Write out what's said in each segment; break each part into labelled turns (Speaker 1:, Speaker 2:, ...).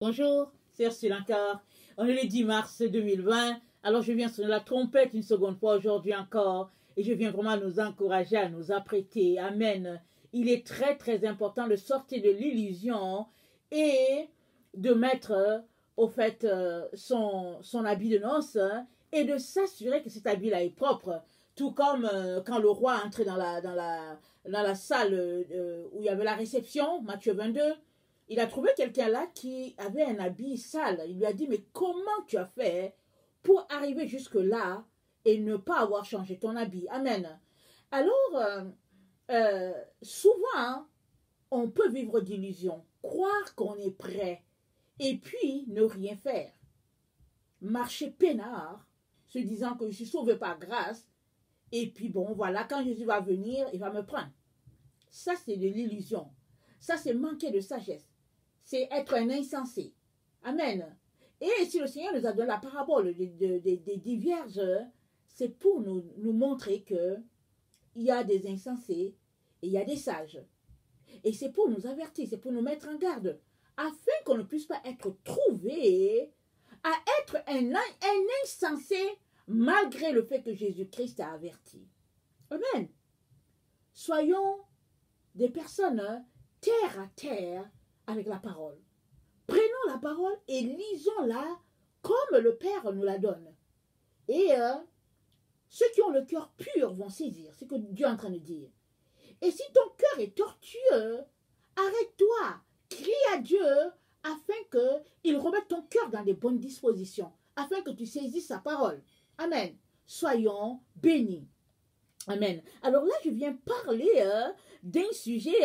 Speaker 1: Bonjour, c'est Ursula encore. On est le 10 mars 2020. Alors je viens sonner la trompette une seconde fois aujourd'hui encore. Et je viens vraiment nous encourager à nous apprêter. Amen. Il est très très important de sortir de l'illusion et de mettre au fait son habit de noces et de s'assurer que cet habit-là est propre. Tout comme quand le roi entrait dans la salle où il y avait la réception, Matthieu 22, il a trouvé quelqu'un là qui avait un habit sale. Il lui a dit, mais comment tu as fait pour arriver jusque-là et ne pas avoir changé ton habit? Amen. Alors, souvent, on peut vivre d'illusions, croire qu'on est prêt et puis ne rien faire. Marcher peinard, se disant que je suis sauvé par grâce, et puis bon, voilà, quand Jésus va venir, il va me prendre. Ça, c'est de l'illusion. Ça, c'est manquer de sagesse. C'est être un insensé. Amen. Et si le Seigneur nous a donné la parabole des vierges, c'est pour nous montrer que il y a des insensés et il y a des sages. Et c'est pour nous avertir, c'est pour nous mettre en garde, afin qu'on ne puisse pas être trouvé à être un insensé malgré le fait que Jésus-Christ a averti. Amen. Soyons des personnes terre à terre avec la parole. Prenons la parole et lisons-la comme le Père nous la donne. Et ceux qui ont le cœur pur vont saisir ce que Dieu est en train de dire. Et si ton cœur est tortueux, arrête-toi, crie à Dieu afin qu'il remette ton cœur dans des bonnes dispositions, afin que tu saisisses sa parole. Amen. Soyons bénis. Amen. Alors là, je viens parler d'un sujet,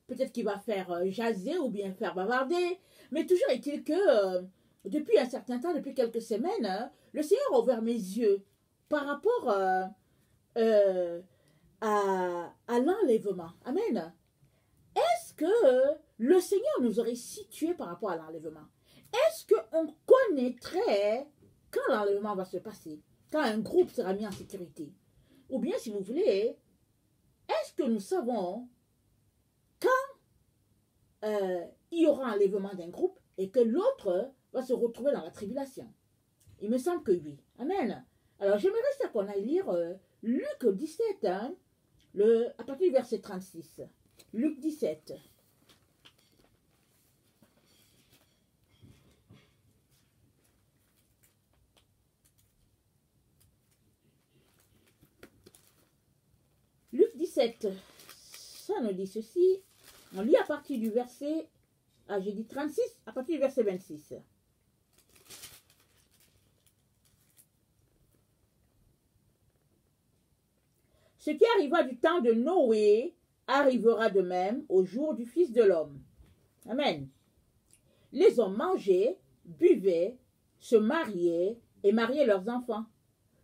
Speaker 1: peut-être qui va faire jaser ou bien faire bavarder, mais toujours est-il que depuis un certain temps, depuis quelques semaines, le Seigneur a ouvert mes yeux par rapport à l'enlèvement. Amen. Est-ce que le Seigneur nous aurait situés par rapport à l'enlèvement? Est-ce qu'on connaîtrait quand l'enlèvement va se passer? Quand un groupe sera mis en sécurité? Ou bien, si vous voulez, est-ce que nous savons quand il y aura enlèvement d'un groupe et que l'autre va se retrouver dans la tribulation? Il me semble que oui. Amen. Alors, j'aimerais ça qu'on aille lire Luc 17, hein, à partir du verset 36. Luc 17. Luc 17, ça nous dit ceci. On lit à partir du verset, j'ai dit 36, à partir du verset 26. Ce qui arriva du temps de Noé arrivera de même au jour du Fils de l'homme. Amen. Les hommes mangeaient, buvaient, se mariaient et mariaient leurs enfants,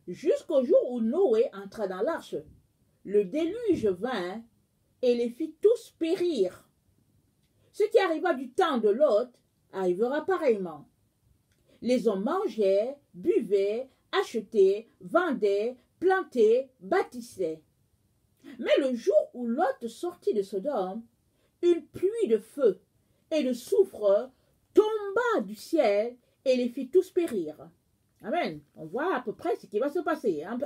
Speaker 1: jusqu'au jour où Noé entra dans l'arche. Le déluge vint et les fit tous périr. Ce qui arriva du temps de Lot arrivera pareillement. Les hommes mangeaient, buvaient, achetaient, vendaient, plantaient, bâtissaient. Mais le jour où Lot sortit de Sodome, une pluie de feu et de soufre tomba du ciel et les fit tous périr. Amen. On voit à peu près ce qui va se passer. Amen.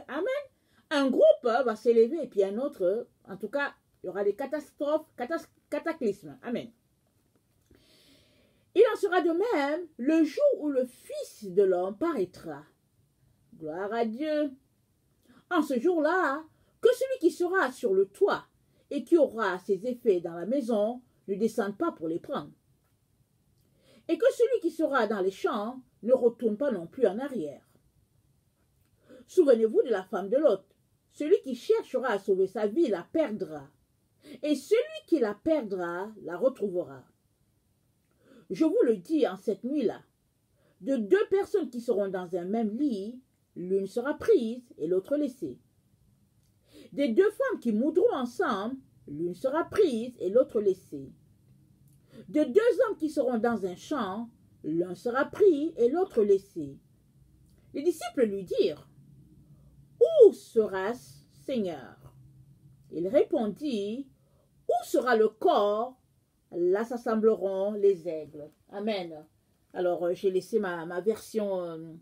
Speaker 1: Un groupe va s'élever et puis un autre, en tout cas, il y aura des catastrophes, cataclysmes. Amen. Il en sera de même le jour où le Fils de l'homme paraîtra. Gloire à Dieu. En ce jour-là, que celui qui sera sur le toit et qui aura ses effets dans la maison ne descende pas pour les prendre. Et que celui qui sera dans les champs ne retourne pas non plus en arrière. Souvenez-vous de la femme de Lot. Celui qui cherchera à sauver sa vie la perdra. Et celui qui la perdra la retrouvera. Je vous le dis en cette nuit-là, de deux personnes qui seront dans un même lit, l'une sera prise et l'autre laissée. Des deux femmes qui moudront ensemble, l'une sera prise et l'autre laissée. De deux hommes qui seront dans un champ, l'un sera pris et l'autre laissé. Les disciples lui dirent, « Où sera-ce, Seigneur ?» Il répondit, « Où sera le corps? Là s'assembleront les aigles. » Amen. Alors, j'ai laissé ma version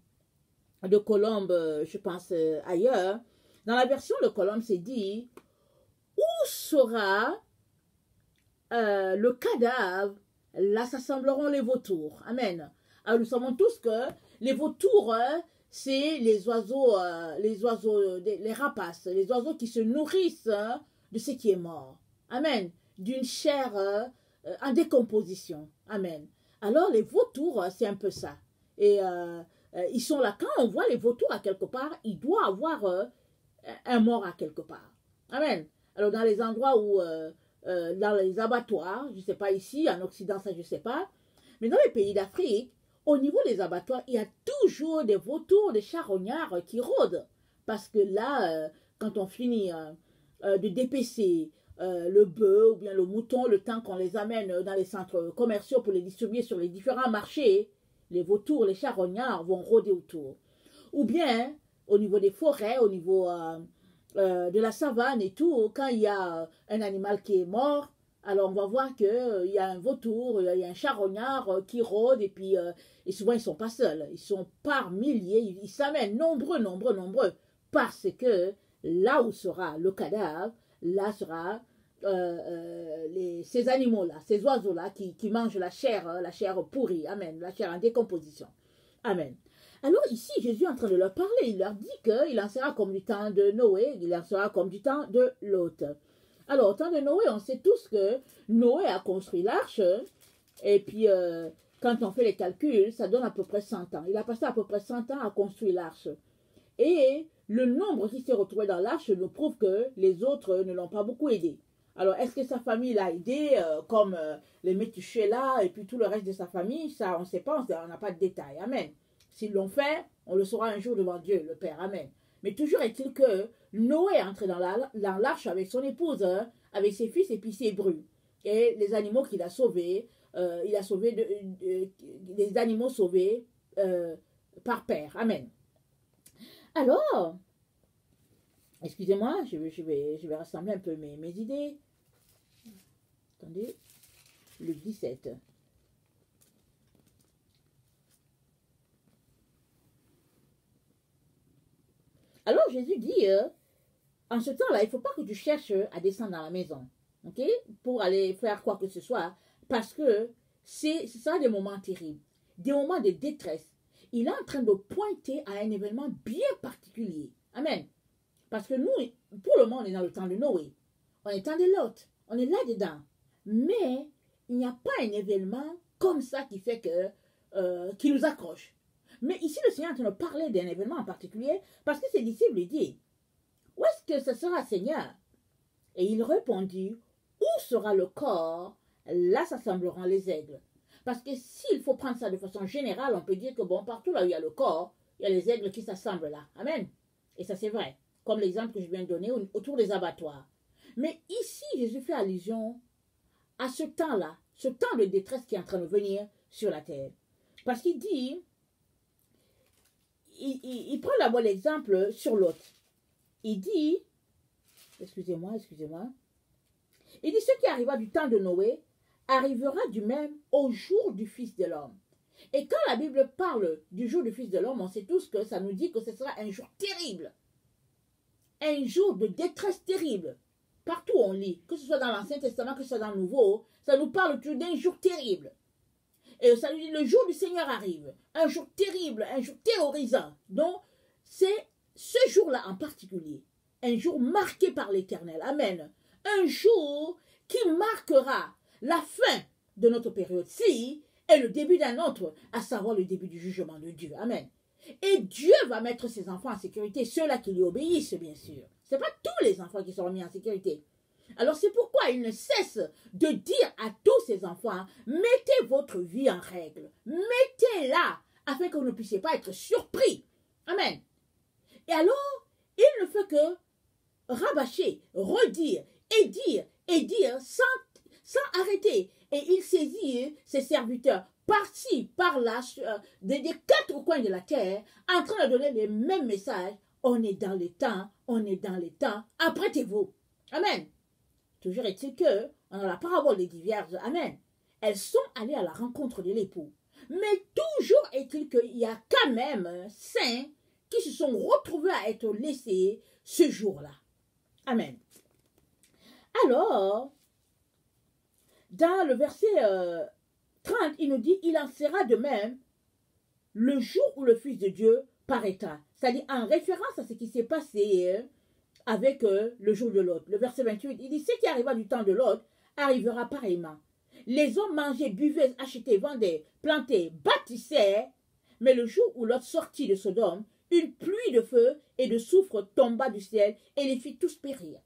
Speaker 1: de Colombe, je pense, ailleurs. Dans la version de Colombe, c'est dit, où sera le cadavre, là s'assembleront les vautours. Amen. Alors, nous savons tous que les vautours, c'est les oiseaux, les rapaces, les oiseaux qui se nourrissent de ce qui est mort. Amen. D'une chair en décomposition. Amen. Alors, les vautours, c'est un peu ça. Et ils sont là. Quand on voit les vautours à quelque part, il doit avoir un mort à quelque part. Amen. Alors, dans les endroits où, dans les abattoirs, je ne sais pas ici, en Occident, ça je ne sais pas, mais dans les pays d'Afrique, au niveau des abattoirs, il y a toujours des vautours, des charognards qui rôdent. Parce que là, quand on finit de dépecer le bœuf ou bien le mouton, le temps qu'on les amène dans les centres commerciaux pour les distribuer sur les différents marchés, les vautours, les charognards vont rôder autour. Ou bien, au niveau des forêts, au niveau de la savane et tout, quand il y a un animal qui est mort, alors on va voir qu'il y a un vautour, il y a un charognard qui rôde, et puis et souvent ils ne sont pas seuls, ils sont par milliers, ils s'amènent nombreux, parce que là où sera le cadavre, là sera ces animaux-là, ces oiseaux-là qui mangent la chair pourrie, amen, la chair en décomposition, amen. Alors ici, Jésus est en train de leur parler, il leur dit qu'il en sera comme du temps de Noé, il en sera comme du temps de Lot. Alors, au temps de Noé, on sait tous que Noé a construit l'arche, et puis quand on fait les calculs, ça donne à peu près 100 ans. Il a passé à peu près 100 ans à construire l'arche. Et le nombre qui s'est retrouvé dans l'arche nous prouve que les autres ne l'ont pas beaucoup aidé. Alors, est-ce que sa famille l'a aidé, comme les Métuchés là, et puis tout le reste de sa famille? Ça, on ne sait pas, on n'a pas de détails. Amen. S'ils l'ont fait, on le saura un jour devant Dieu, le Père. Amen. Mais toujours est-il que Noé est entré dans l'arche avec son épouse, avec ses fils et puis ses brus. Et les animaux qu'il a sauvés, il a sauvé des animaux sauvés par père. Amen. Alors, excusez-moi, je vais rassembler un peu mes idées. Attendez, Luc 17. Alors Jésus dit, en ce temps-là, il ne faut pas que tu cherches à descendre dans la maison, ok, pour aller faire quoi que ce soit, parce que ce sera des moments terribles, des moments de détresse. Il est en train de pointer à un événement bien particulier. Amen. Parce que nous, pour le moment, on est dans le temps de Noé. On est dans le temps de Lot. On est là-dedans. Mais il n'y a pas un événement comme ça qui fait que, qui nous accroche. Mais ici, le Seigneur est en train de parler d'un événement en particulier parce que ses disciples lui disent, où est-ce que ce sera, Seigneur? Et il répondit, où sera le corps? Là s'assembleront les aigles. Parce que s'il faut prendre ça de façon générale, on peut dire que bon, partout là où il y a le corps, il y a les aigles qui s'assemblent là. Amen. Et ça c'est vrai. Comme l'exemple que je viens de donner autour des abattoirs. Mais ici, Jésus fait allusion à ce temps-là, ce temps de détresse qui est en train de venir sur la terre. Parce qu'il dit, il prend d'abord l'exemple sur l'autre. Il dit, excusez-moi, il dit, ce qui arriva du temps de Noé arrivera du même au jour du Fils de l'homme. Et quand la Bible parle du jour du Fils de l'homme, on sait tous que ça nous dit que ce sera un jour terrible. Un jour de détresse terrible. Partout on lit, que ce soit dans l'Ancien Testament, que ce soit dans le Nouveau, ça nous parle toujours d'un jour terrible. Et ça nous dit, le jour du Seigneur arrive. Un jour terrible, un jour terrorisant. Donc, c'est ce jour-là en particulier. Un jour marqué par l'Éternel. Amen. Un jour qui marquera la fin de notre période-ci et le début d'un autre, à savoir le début du jugement de Dieu. Amen. Et Dieu va mettre ses enfants en sécurité, ceux-là qui lui obéissent, bien sûr. Ce n'est pas tous les enfants qui seront mis en sécurité. Alors c'est pourquoi il ne cesse de dire à tous ses enfants, mettez votre vie en règle, mettez-la, afin que vous ne puissiez pas être surpris. Amen. Et alors, il ne fait que rabâcher, redire et dire sans arrêter. Et il saisit ses serviteurs par-ci, par-là, des quatre coins de la terre, en train de donner les mêmes messages. On est dans les temps, apprêtez-vous. Amen. Toujours est-il que, dans la parabole des 10 vierges, amen, elles sont allées à la rencontre de l'époux. Mais tous est-il qu'il y a quand même saints qui se sont retrouvés à être laissés ce jour-là. Amen. Alors, dans le verset 30, il nous dit, il en sera de même le jour où le Fils de Dieu paraîtra. C'est-à-dire en référence à ce qui s'est passé avec le jour de Lot. Le verset 28, il dit, ce qui arriva du temps de Lot arrivera pareillement. Les hommes mangeaient, buvaient, achetaient, vendaient, plantaient, bâtissaient, mais le jour où Lot sortit de Sodome, une pluie de feu et de soufre tomba du ciel et les fit tous périr.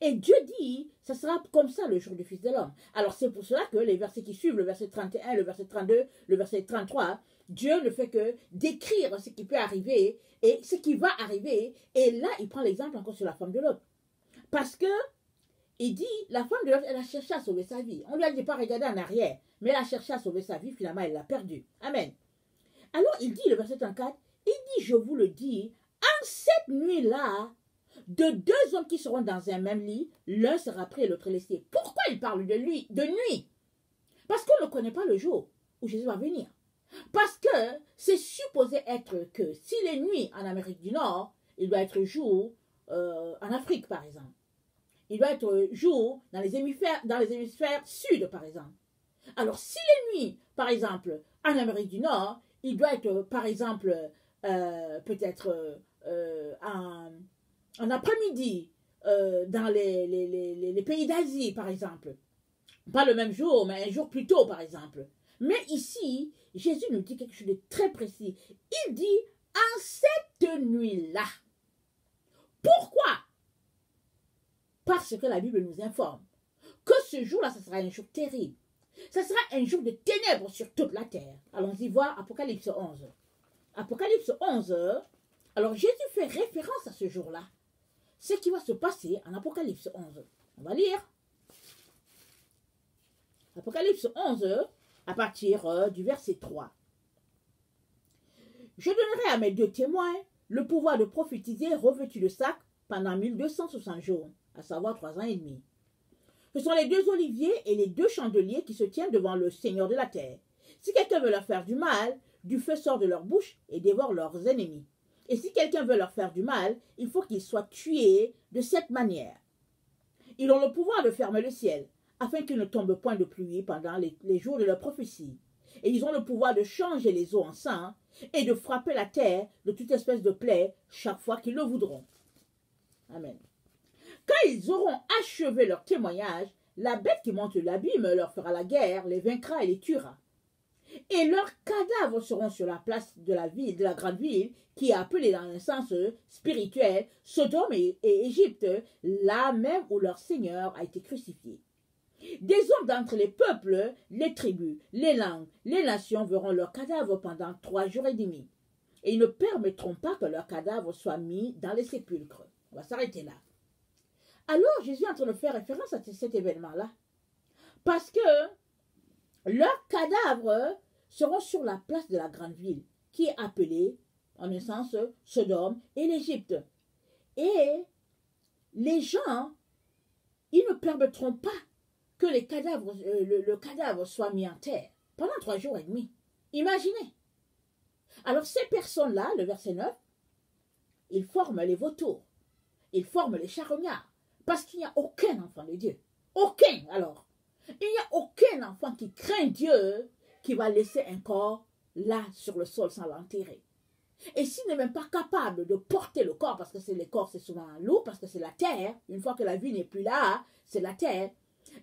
Speaker 1: Et Dieu dit, ça sera comme ça le jour du Fils de l'homme. Alors c'est pour cela que les versets qui suivent, le verset 31, le verset 32, le verset 33, Dieu ne fait que décrire ce qui peut arriver et ce qui va arriver. Et là, il prend l'exemple encore sur la femme de Lot. Parce que, il dit, la femme de Lot, elle a cherché à sauver sa vie. On ne lui a dit pas regarder en arrière, mais elle a cherché à sauver sa vie, finalement elle l'a perdue. Amen. Alors il dit, le verset 34, il dit, je vous le dis, en cette nuit-là, de deux hommes qui seront dans un même lit, l'un sera pris et l'autre laissé. Pourquoi il parle de lui, de nuit? Parce qu'on ne connaît pas le jour où Jésus va venir. Parce que c'est supposé être que s'il est nuit en Amérique du Nord, il doit être jour en Afrique, par exemple. Il doit être jour dans les hémisphères sud, par exemple. Alors, s'il est nuit, par exemple, en Amérique du Nord, il doit être, par exemple, peut-être en après-midi dans les pays d'Asie, par exemple. Pas le même jour, mais un jour plus tôt, par exemple. Mais ici, Jésus nous dit quelque chose de très précis. Il dit, en cette nuit-là. Pourquoi? Parce que la Bible nous informe que ce jour-là, ce sera un jour terrible. Ce sera un jour de ténèbres sur toute la terre. Allons-y voir Apocalypse 11. Apocalypse 11, alors Jésus fait référence à ce jour-là. Ce qui va se passer en Apocalypse 11. On va lire. Apocalypse 11, à partir du verset 3. Je donnerai à mes deux témoins le pouvoir de prophétiser revêtus de sac pendant 1260 jours, à savoir 3 ans et demi. Ce sont les deux oliviers et les deux chandeliers qui se tiennent devant le Seigneur de la terre. Si quelqu'un veut leur faire du mal, du feu sort de leur bouche et dévore leurs ennemis. Et si quelqu'un veut leur faire du mal, il faut qu'ils soient tués de cette manière. Ils ont le pouvoir de fermer le ciel, afin qu'il ne tombe point de pluie pendant les jours de leur prophétie. Et ils ont le pouvoir de changer les eaux en sang et de frapper la terre de toute espèce de plaie chaque fois qu'ils le voudront. Amen. Quand ils auront achevé leur témoignage, la bête qui monte l'abîme leur fera la guerre, les vaincra et les tuera. Et leurs cadavres seront sur la place de la ville, de la grande ville, qui est appelée dans un sens spirituel Sodome et Égypte, là même où leur Seigneur a été crucifié. Des hommes d'entre les peuples, les tribus, les langues, les nations verront leurs cadavres pendant 3 jours et demi. Et ils ne permettront pas que leurs cadavres soient mis dans les sépulcres. On va s'arrêter là. Alors Jésus est en train de faire référence à cet événement-là. Parce que leurs cadavres seront sur la place de la grande ville, qui est appelée, en un sens, Sodome et l'Égypte. Et les gens, ils ne permettront pas que le cadavre soit mis en terre pendant 3 jours et demi. Imaginez. Alors ces personnes-là, le verset 9, ils forment les vautours, ils forment les charognards, parce qu'il n'y a aucun enfant de Dieu. Aucun, alors. Il n'y a aucun enfant qui craint Dieu qui va laisser un corps là sur le sol sans l'enterrer. Et s'il n'est même pas capable de porter le corps, parce que les corps c'est souvent lourd, parce que c'est la terre, une fois que la vie n'est plus là, c'est la terre,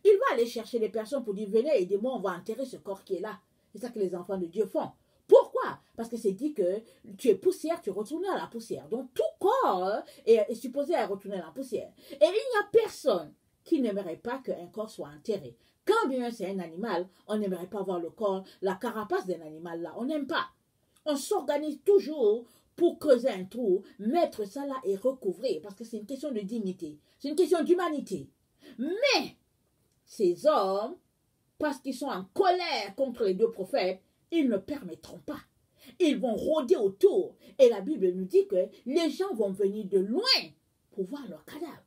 Speaker 1: il va aller chercher les personnes pour dire venez, aidez-moi, on va enterrer ce corps qui est là. C'est ça que les enfants de Dieu font. Pourquoi? Parce que c'est dit que tu es poussière, tu retournes à la poussière. Donc tout corps est supposé à retourner à la poussière. Et il n'y a personne qui n'aimerait pas qu'un corps soit enterré. Quand bien c'est un animal, on n'aimerait pas voir le corps, la carapace d'un animal là. On n'aime pas. On s'organise toujours pour creuser un trou, mettre ça là et recouvrir. Parce que c'est une question de dignité. C'est une question d'humanité. Mais ces hommes, parce qu'ils sont en colère contre les 2 prophètes, ils ne permettront pas. Ils vont rôder autour. Et la Bible nous dit que les gens vont venir de loin pour voir leurs cadavres.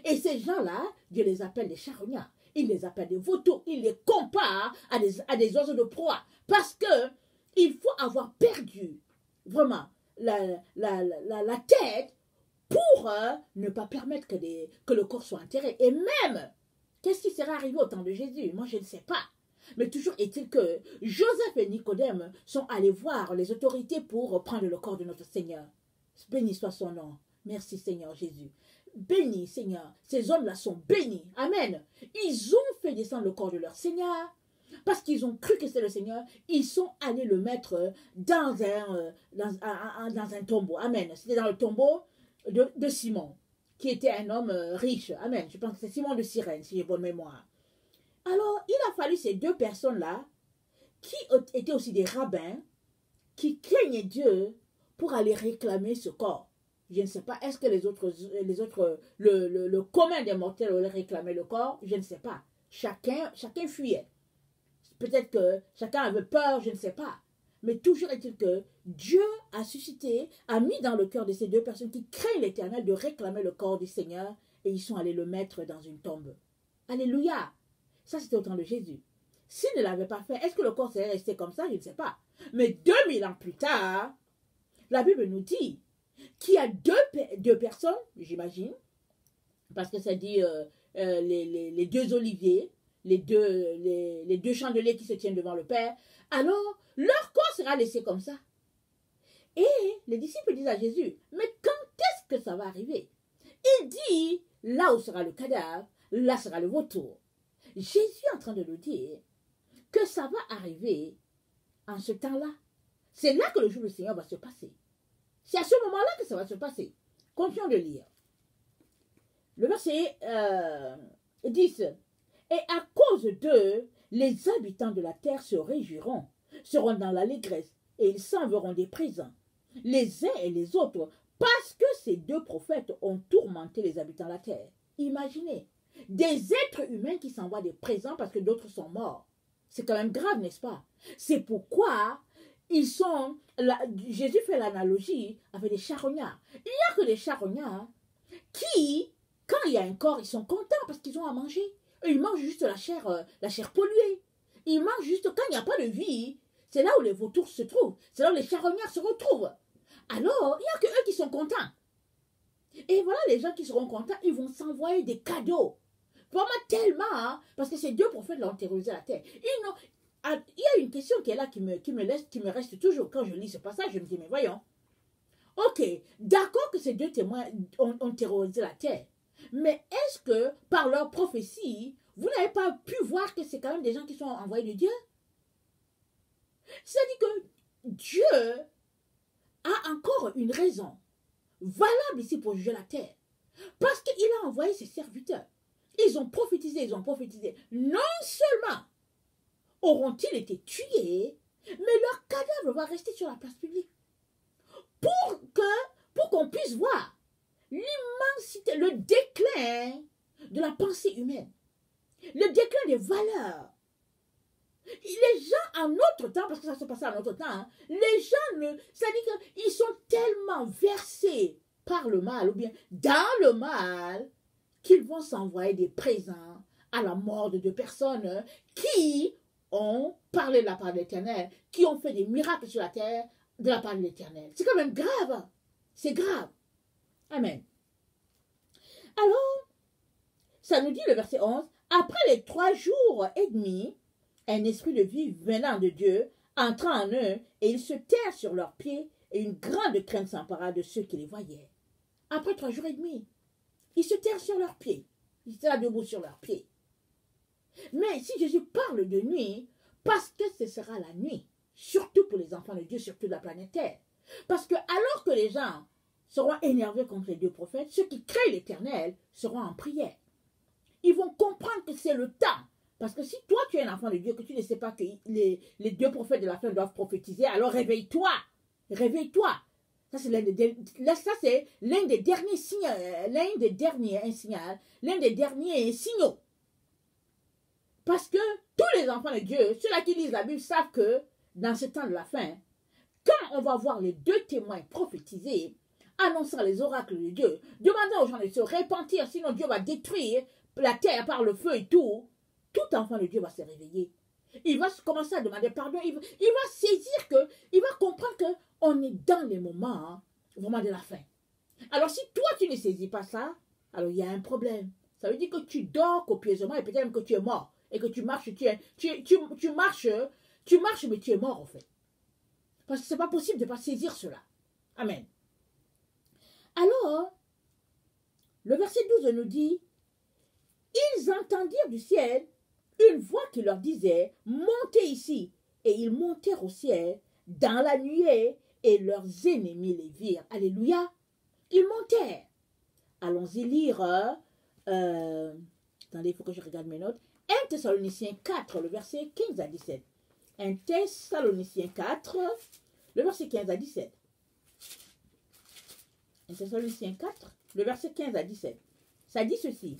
Speaker 1: Et ces gens-là, Dieu les appelle des charognards. Il les appelle des vautours. Il les compare à des oiseaux de proie. Parce que il faut avoir perdu vraiment la tête pour ne pas permettre que le corps soit enterré. Et même, qu'est-ce qui serait arrivé au temps de Jésus? Moi, je ne sais pas. Mais toujours est-il que Joseph et Nicodème sont allés voir les autorités pour prendre le corps de notre Seigneur. Béni soit son nom. Merci Seigneur Jésus. Béni Seigneur. Ces hommes-là sont bénis. Amen. Ils ont fait descendre le corps de leur Seigneur. Parce qu'ils ont cru que c'est le Seigneur, ils sont allés le mettre dans un tombeau. Amen. C'était dans le tombeau de Simon, qui était un homme riche. Amen. Je pense que c'est Simon de Cyrène, si j'ai bonne mémoire. Alors, il a fallu ces deux personnes-là, qui étaient aussi des rabbins, qui craignaient Dieu pour aller réclamer ce corps. Je ne sais pas, est-ce que le commun des mortels allait réclamer le corps? Je ne sais pas. Chacun fuyait. Peut-être que chacun avait peur, je ne sais pas. Mais toujours est-il que Dieu a mis dans le cœur de ces deux personnes qui craignent l'Éternel de réclamer le corps du Seigneur et ils sont allés le mettre dans une tombe. Alléluia! Ça, c'était au temps de Jésus. S'il ne l'avait pas fait, est-ce que le corps serait resté comme ça? Je ne sais pas. Mais 2000 ans plus tard, la Bible nous dit qu'il y a deux personnes, j'imagine, parce que ça dit les deux oliviers, les deux chandeliers qui se tiennent devant le Père. Alors, leur corps sera laissé comme ça. Et les disciples disent à Jésus, mais quand est-ce que ça va arriver? Il dit, là où sera le cadavre, là sera le vautour. Jésus est en train de nous dire que ça va arriver en ce temps-là. C'est là que le jour du Seigneur va se passer. C'est à ce moment-là que ça va se passer. Continuons de lire. Le verset 10. Et à cause d'eux, les habitants de la terre se réjouiront, seront dans l'allégresse, et ils s'enverront des présents, les uns et les autres, parce que ces deux prophètes ont tourmenté les habitants de la terre. Imaginez, des êtres humains qui s'envoient des présents parce que d'autres sont morts. C'est quand même grave, n'est-ce pas? C'est pourquoi Jésus fait l'analogie avec des charognards. Il n'y a que des charognards qui, quand il y a un corps, ils sont contents parce qu'ils ont à manger. Ils mangent juste la chair polluée. Ils mangent juste quand il n'y a pas de vie. C'est là où les vautours se trouvent. C'est là où les charognards se retrouvent. Alors, il n'y a que eux qui sont contents. Et voilà, les gens qui seront contents, ils vont s'envoyer des cadeaux. Vraiment tellement, hein, parce que ces deux prophètes l'ont terrorisé la terre. Il y a une question qui est là, qui me reste toujours. Quand je lis ce passage, je me dis, mais voyons. Ok, d'accord que ces deux témoins ont terrorisé la terre. Mais est-ce que, par leur prophétie, vous n'avez pas pu voir que c'est quand même des gens qui sont envoyés de Dieu? C'est-à-dire que Dieu a encore une raison valable ici pour juger la terre. Parce qu'il a envoyé ses serviteurs. Ils ont prophétisé. Non seulement auront-ils été tués, mais leur cadavre va rester sur la place publique. Pour qu'on puisse voir l'immensité, le déclin de la pensée humaine, le déclin des valeurs. Les gens en notre temps, parce que ça se passe en notre temps, hein, les gens, c'est-à-dire qu'ils sont tellement versés par le mal, ou bien dans le mal, qu'ils vont s'envoyer des présents à la mort de deux personnes qui ont parlé de la part de l'Éternel, qui ont fait des miracles sur la terre de la part de l'Éternel. C'est quand même grave. C'est grave. Amen. Alors, ça nous dit le verset 11, après les 3 jours et demi, un esprit de vie venant de Dieu entra en eux, et ils se terrent sur leurs pieds, et une grande crainte s'empara de ceux qui les voyaient. Après 3 jours et demi, ils se terrent sur leurs pieds. Ils étaient là debout sur leurs pieds. Mais si Jésus parle de nuit, parce que ce sera la nuit, surtout pour les enfants de Dieu, surtout de la planète Terre. Parce que alors que les gens seront énervés contre les deux prophètes, ceux qui craignent l'Éternel seront en prière. Ils vont comprendre que c'est le temps. Parce que si toi tu es un enfant de Dieu, que tu ne sais pas que les deux prophètes de la fin doivent prophétiser, alors réveille-toi. Réveille-toi. Ça c'est l'un des derniers signes, l'un des derniers signaux. Parce que tous les enfants de Dieu, ceux-là qui lisent la Bible, savent que dans ce temps de la fin, quand on va voir les deux témoins prophétiser, annonçant les oracles de Dieu, demandant aux gens de se repentir, sinon Dieu va détruire la terre par le feu et tout enfant de Dieu va se réveiller. Il va commencer à demander pardon. Il va saisir il va on est dans les moments vraiment de la fin. Alors si toi tu ne saisis pas ça, alors il y a un problème. Ça veut dire que tu dors copieusement et peut-être même que tu es mort. Et que tu marches, tu marches mais tu es mort en fait. Parce que ce n'est pas possible de ne pas saisir cela. Amen. Alors, le verset 12 nous dit, ils entendirent du ciel une voix qui leur disait, montez ici. Et ils montèrent au ciel dans la nuée et leurs ennemis les virent. Alléluia. Ils montèrent. Allons-y lire. Attendez, il faut que je regarde mes notes. 1 Thessaloniciens 4, le verset 15 à 17. 1 Thessaloniciens 4, le verset 15 à 17. 1 Thessaloniciens 4, le verset 15 à 17. Ça dit ceci.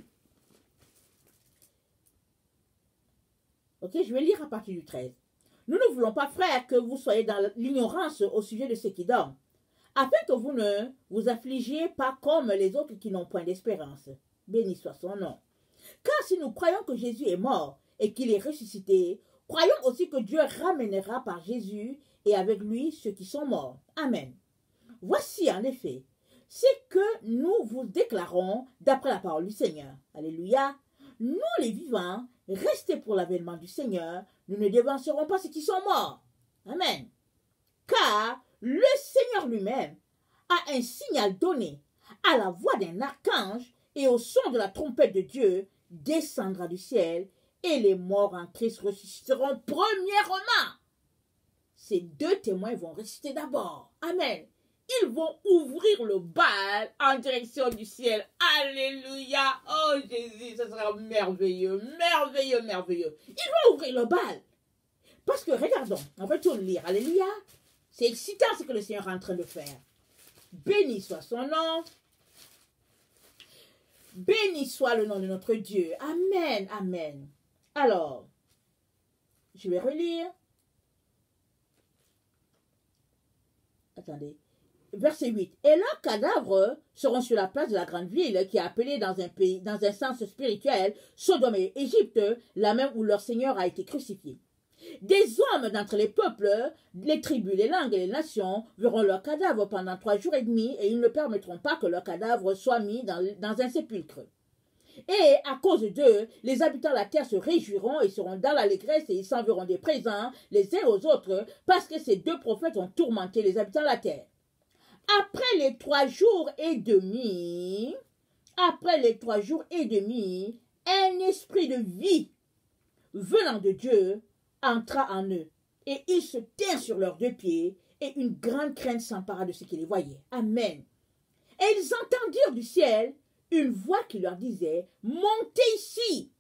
Speaker 1: Ok, je vais lire à partir du 13. Nous ne voulons pas, frères, que vous soyez dans l'ignorance au sujet de ceux qui dorment, afin que vous ne vous affligiez pas comme les autres qui n'ont point d'espérance. Béni soit son nom. Car si nous croyons que Jésus est mort et qu'il est ressuscité, croyons aussi que Dieu ramènera par Jésus et avec lui ceux qui sont morts. Amen. Voici en effet ce que nous vous déclarons d'après la parole du Seigneur. Alléluia. Nous les vivants, restés pour l'avènement du Seigneur, nous ne devancerons pas ceux qui sont morts. Amen. Car le Seigneur lui-même a un signal donné à la voix d'un archange et au son de la trompette de Dieu descendra du ciel et les morts en Christ ressusciteront premièrement. Ces deux témoins vont ressusciter d'abord. Amen. Ils vont ouvrir le bal en direction du ciel. Alléluia. Oh Jésus, ça sera merveilleux, merveilleux, merveilleux. Ils vont ouvrir le bal. Parce que, regardons, on retourne lire. Alléluia. C'est excitant ce que le Seigneur est en train de faire. Béni soit son nom. Béni soit le nom de notre Dieu. Amen, amen. Alors, je vais relire. Attendez. Verset 8. Et leurs cadavres seront sur la place de la grande ville qui est appelée dans un pays, dans un sens spirituel, Sodome et Égypte, la même où leur Seigneur a été crucifié. Des hommes d'entre les peuples, les tribus, les langues et les nations verront leurs cadavres pendant 3 jours et demi et ils ne permettront pas que leurs cadavres soient mis dans un sépulcre. Et à cause d'eux, les habitants de la terre se réjouiront et seront dans l'allégresse et ils s'enverront des présents les uns aux autres parce que ces deux prophètes ont tourmenté les habitants de la terre. Après les 3 jours et demi, un esprit de vie venant de Dieu entra en eux, et ils se tinrent sur leurs 2 pieds, et une grande crainte s'empara de ceux qui les voyaient. Amen. Et ils entendirent du ciel une voix qui leur disait, montez ici.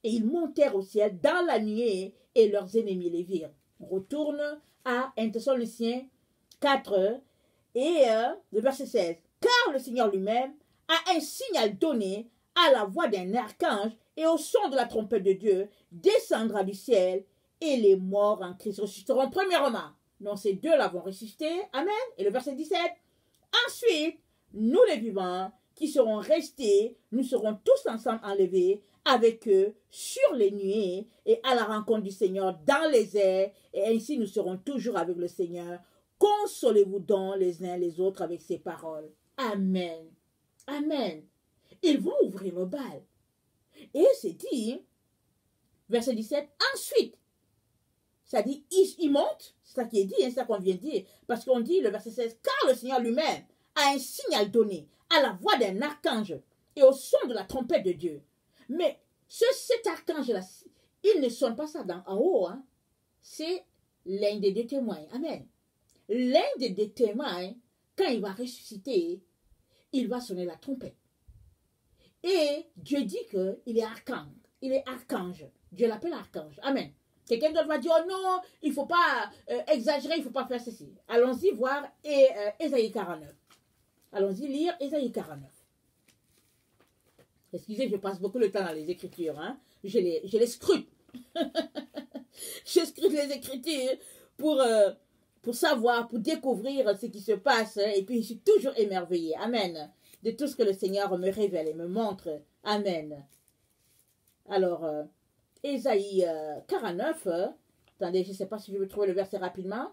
Speaker 1: Et ils montèrent au ciel dans la nuée, et leurs ennemis les virent. On retourne à 1 Thessaloniciens 4, et le verset 16. Car le Seigneur lui-même a un signal donné à la voix d'un archange et au son de la trompette de Dieu descendra du ciel et les morts en Christ ressusciteront premièrement. Donc ces deux-là vont ressusciter. Amen. Et le verset 17. Ensuite, nous les vivants qui serons restés, nous serons tous ensemble enlevés avec eux sur les nuées et à la rencontre du Seigneur dans les airs. Et ainsi nous serons toujours avec le Seigneur. Consolez-vous donc les uns les autres avec ces paroles. Amen. Amen. Ils vont ouvrir le bal. Et c'est dit, verset 17, ensuite, ça dit, ils montent, c'est ça qui est dit, c'est ça qu'on vient de dire, parce qu'on dit, le verset 16, car le Seigneur lui-même a un signal donné à la voix d'un archange et au son de la trompette de Dieu. Mais cet archange-là, il ne sonne pas ça en haut, hein. C'est l'un des 2 témoins. Amen. L'un des 2 témoins, quand il va ressusciter, il va sonner la trompette. Et Dieu dit qu'il est archange. Il est archange. Dieu l'appelle archange. Amen. Quelqu'un d'autre va dire, oh non, il ne faut pas exagérer, il ne faut pas faire ceci. Allons-y voir Ésaïe 49. Allons-y lire Ésaïe 49. Excusez, je passe beaucoup de temps dans les Écritures. Hein. Je les scrute. Je scrute les Écritures pour savoir, pour découvrir ce qui se passe. Et puis, je suis toujours émerveillée. Amen. De tout ce que le Seigneur me révèle et me montre. Amen. Alors, Ésaïe 49. Attendez, je ne sais pas si je vais trouver le verset rapidement.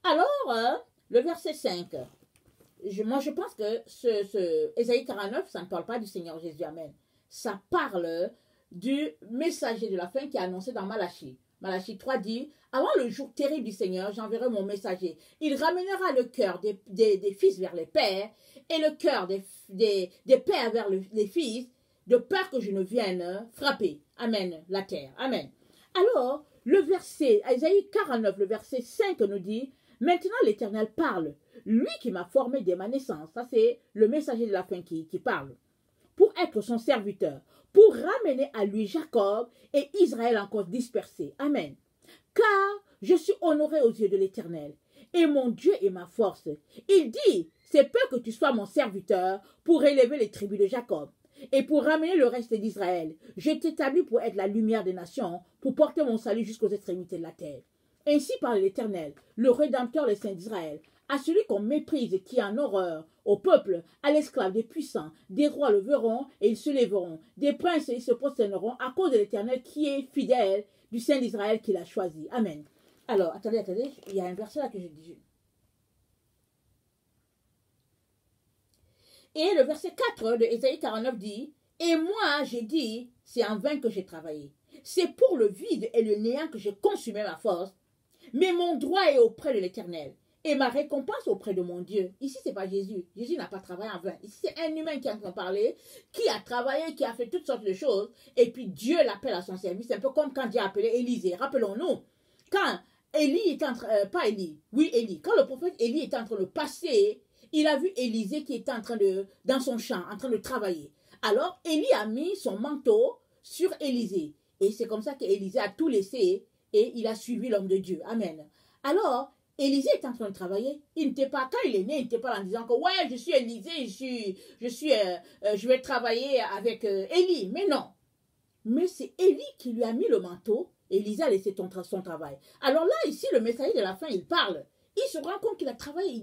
Speaker 1: Alors, le verset 5. Moi, je pense que Ésaïe 49, ça ne parle pas du Seigneur Jésus. Amen. Ça parle du messager de la fin qui est annoncé dans Malachie. Malachie 3 dit, avant le jour terrible du Seigneur, j'enverrai mon messager. Il ramènera le cœur des fils vers les pères et le cœur des pères vers les fils, de peur que je ne vienne frapper. Amen. La terre. Amen. Alors, le verset, Ésaïe 49, le verset 5 nous dit, maintenant l'Éternel parle, lui qui m'a formé dès ma naissance. Ça, c'est le messager de la fin qui parle. Pour être son serviteur, pour ramener à lui Jacob et Israël encore dispersés. Amen. Car je suis honoré aux yeux de l'Éternel, et mon Dieu est ma force. Il dit, c'est peu que tu sois mon serviteur pour élever les tribus de Jacob et pour ramener le reste d'Israël. Je t'établis pour être la lumière des nations, pour porter mon salut jusqu'aux extrémités de la terre. Ainsi parle l'Éternel, le Rédempteur, le Saint d'Israël, à celui qu'on méprise, qui est en horreur, au peuple, à l'esclave des puissants, des rois le verront et ils se lèveront, des princes et ils se prosterneront à cause de l'Éternel qui est fidèle, du Saint d'Israël qu'il a choisi. Amen. Alors, attendez, il y a un verset là que je dis. Et le verset 4 de Ésaïe 49 dit, « Et moi, j'ai dit, c'est en vain que j'ai travaillé. C'est pour le vide et le néant que j'ai consumé ma force. Mais mon droit est auprès de l'Éternel et ma récompense auprès de mon Dieu. » Ici, ce n'est pas Jésus. Jésus n'a pas travaillé en vain. Ici, c'est un humain qui est en train de parler, qui a travaillé, qui a fait toutes sortes de choses. Et puis, Dieu l'appelle à son service. C'est un peu comme quand Dieu a appelé Élisée. Rappelons-nous, quand Élie est en train... pas Élie, oui, Élie. Quand le prophète Élie est en train de passer, il a vu Élisée qui était en train de... dans son champ, en train de travailler. Alors, Élie a mis son manteau sur Élisée. Et c'est comme ça qu'Élisée a tout laissé et il a suivi l'homme de Dieu. Amen. Alors, Élisée est en train de travailler. Il n'était pas, quand il est né, il n'était pas en disant que ouais, je suis Élisée, je vais travailler avec Élie. Mais non. Mais c'est Élie qui lui a mis le manteau. Élisée a laissé son travail. Alors là, ici, le messager de la fin, il parle. Il se rend compte qu'il a travaillé,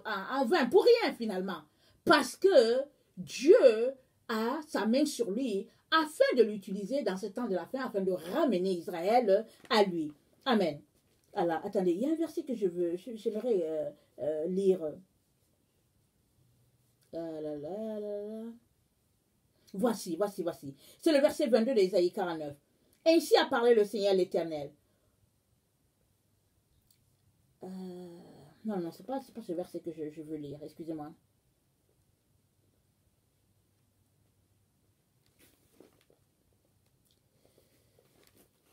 Speaker 1: en vain, pour rien finalement. Parce que Dieu a sa main sur lui afin de l'utiliser dans ce temps de la fin, afin de ramener Israël à lui. Amen. Alors, attendez, il y a un verset que j'aimerais lire. Voici. C'est le verset 22 d'Ésaïe 49. Ainsi a parlé le Seigneur l'Éternel. Non, c'est pas ce verset que je veux lire, excusez-moi.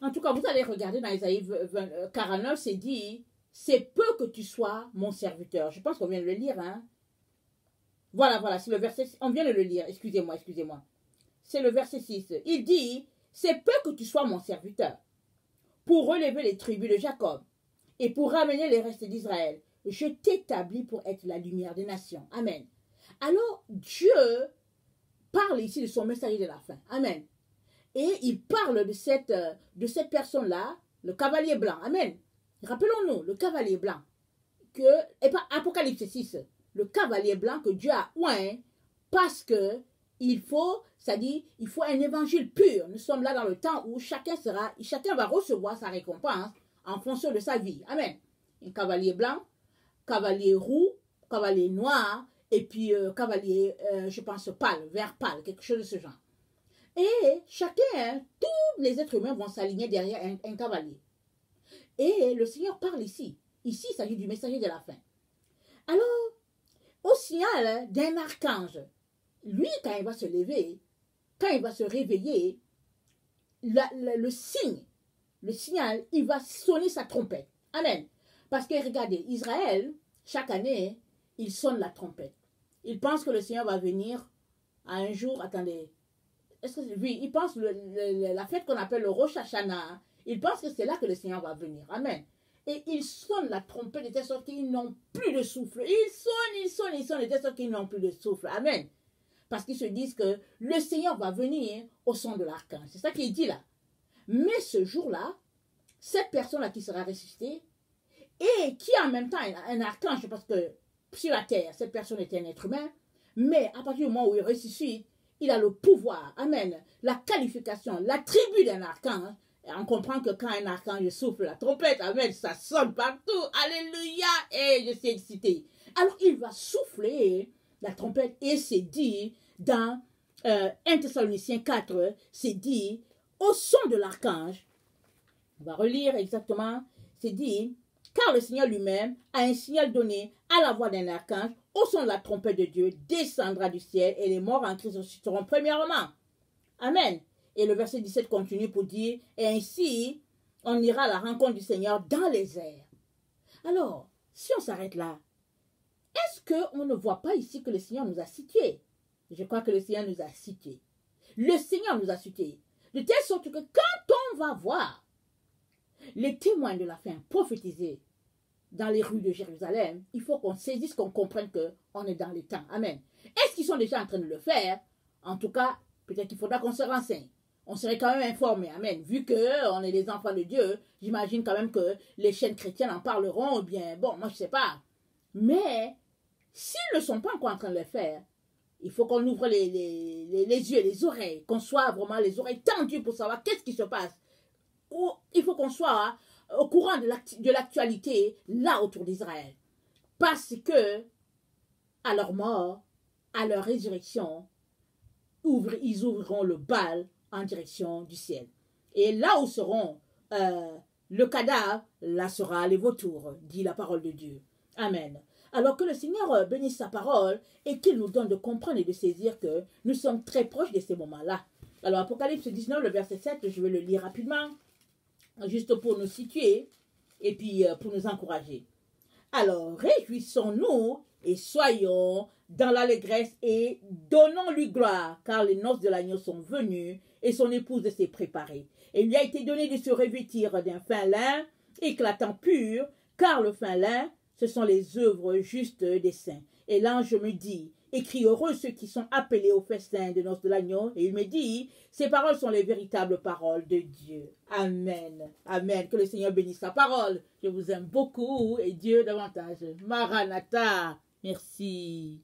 Speaker 1: En tout cas, vous allez regarder dans Ésaïe 49, c'est dit, c'est peu que tu sois mon serviteur. Je pense qu'on vient de le lire, hein. Voilà, c'est le verset, on vient de le lire, excusez-moi. C'est le verset 6. Il dit, c'est peu que tu sois mon serviteur, pour relever les tribus de Jacob, et pour ramener les restes d'Israël. Je t'établis pour être la lumière des nations. Amen. Alors, Dieu parle ici de son messager de la fin. Amen. Et il parle de cette personne-là, le cavalier blanc. Amen. Rappelons-nous, le cavalier blanc. Et pas Apocalypse 6. Le cavalier blanc que Dieu a oint parce que il faut un évangile pur. Nous sommes là dans le temps où chacun va recevoir sa récompense en fonction de sa vie. Amen. Un cavalier blanc, cavalier roux, cavalier noir, et puis cavalier, je pense, pâle, vert pâle, quelque chose de ce genre. Et chacun, tous les êtres humains vont s'aligner derrière un cavalier. Et le Seigneur parle ici. Ici, il s'agit du messager de la fin. Alors, au signal d'un archange, lui, quand il va se lever, quand il va se réveiller, le signal, il va sonner sa trompette. Amen. Parce que regardez, Israël, chaque année, il sonne la trompette. Il pense que le Seigneur va venir à un jour, attendez, oui, il pense la fête qu'on appelle le Rosh Hashanah, il pense que c'est là que le Seigneur va venir. Amen. Et ils sonnent la trompette de telle sorte qu'ils n'ont plus de souffle. Ils sonnent de telle sorte qu'ils n'ont plus de souffle. Amen. Parce qu'ils se disent que le Seigneur va venir au son de l'archange. C'est ça qu'il dit là. Mais ce jour-là, cette personne-là qui sera ressuscitée, et qui en même temps un archange, parce que sur la terre, cette personne était un être humain, mais à partir du moment où il ressuscite, il a le pouvoir, amen, la qualification, l'attribut d'un archange, On comprend que quand un archange souffle la trompette, amen, ça sonne partout. Alléluia. Et je suis excité. Alors, il va souffler la trompette et c'est dit dans 1 Thessaloniciens 4, c'est dit au son de l'archange. On va relire exactement. C'est dit, car le Seigneur lui-même a un signal donné à la voix d'un archange, au son de la trompette de Dieu, descendra du ciel et les morts en Christ ressusciteront premièrement. Amen. Et le verset 17 continue pour dire, et ainsi, on ira à la rencontre du Seigneur dans les airs. Alors, si on s'arrête là, est-ce qu'on ne voit pas ici que le Seigneur nous a cités? Je crois que le Seigneur nous a cités. Le Seigneur nous a cités. De telle sorte que quand on va voir les témoins de la fin prophétiser dans les rues de Jérusalem, il faut qu'on saisisse, qu'on comprenne qu'on est dans les temps. Amen. Est-ce qu'ils sont déjà en train de le faire? En tout cas, peut-être qu'il faudra qu'on se renseigne. On serait quand même informé. Amen. Vu qu'on est les enfants de Dieu, j'imagine quand même que les chaînes chrétiennes en parleront. Ou bien, bon, moi je ne sais pas. Mais, s'ils ne sont pas encore en train de le faire, il faut qu'on ouvre les yeux, les oreilles, qu'on soit vraiment les oreilles tendues pour savoir qu'est-ce qui se passe. Ou il faut qu'on soit au courant de l'actualité là autour d'Israël. Parce que, à leur mort, à leur résurrection, ils ouvriront le bal en direction du ciel. Et là où seront le cadavre, là sera les vautours, dit la parole de Dieu. Amen. Alors que le Seigneur bénisse sa parole et qu'il nous donne de comprendre et de saisir que nous sommes très proches de ces moments-là. Alors Apocalypse 19, le verset 7, je vais le lire rapidement, juste pour nous situer et puis pour nous encourager. Alors réjouissons-nous et soyons dans l'allégresse et donnons-lui gloire, car les noces de l'agneau sont venues et son épouse s'est préparée. Et il lui a été donné de se revêtir d'un fin lin éclatant pur, car le fin lin, ce sont les œuvres justes des saints. Et l'ange me dit, écris heureux ceux qui sont appelés au festin des noces de l'agneau. Et il me dit, ces paroles sont les véritables paroles de Dieu. Amen. Amen. Que le Seigneur bénisse sa parole. Je vous aime beaucoup et Dieu davantage. Maranatha. Merci.